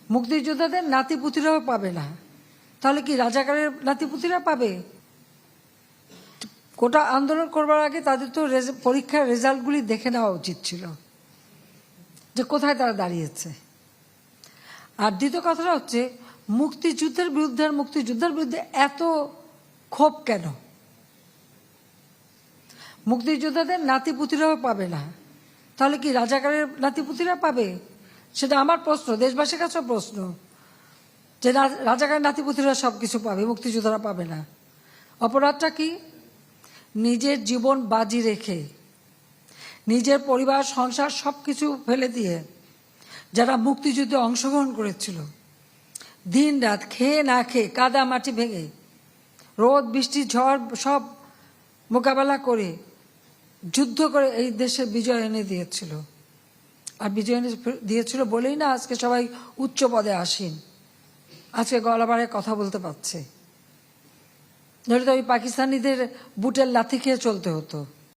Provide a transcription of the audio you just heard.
মুক্তিযোদ্ধাদের নাতিপুতিরাও পাবে না, তাহলে কি রাজাকারের নাতিপুতিরা পাবে? গোটা আন্দোলন করবার আগে তাদের তো পরীক্ষার রেজাল্টগুলি দেখে নেওয়া উচিত ছিল যে কোথায় তারা দাঁড়িয়েছে। আর দ্বিতীয় কথাটা হচ্ছে মুক্তিযুদ্ধের বিরুদ্ধে এত ক্ষোভ কেন? মুক্তিযোদ্ধাদের নাতিপুতিরাও পাবে না, তাহলে কি রাজাকারের নাতিপুতিরা পাবে? সেটা আমার প্রশ্ন, দেশবাসীর কাছে প্রশ্ন, যে রাজাকারের নাতিপুতিরা সব কিছু পাবে, মুক্তিযোদ্ধারা পাবে না। অপরাধটা কি? নিজের জীবন বাজি রেখে, নিজের পরিবার সংসার সব কিছু ফেলে দিয়ে যারা মুক্তিযুদ্ধে অংশগ্রহণ করেছিল, দিন রাত খেয়ে না খেয়ে, কাদা মাটি ভেঙে, রোদ বৃষ্টি ঝড় সব মোকাবেলা করে যুদ্ধ করে এই দেশে বিজয় এনে দিয়েছিল। আর বিজয় এনে দিয়েছিল বলেই না আজকে সবাই উচ্চ পদে আসীন, আজকে গলাবারে কথা বলতে পারছে। নইলে তো ওই পাকিস্তানিদের বুটের লাথি খেয়ে চলতে হতো।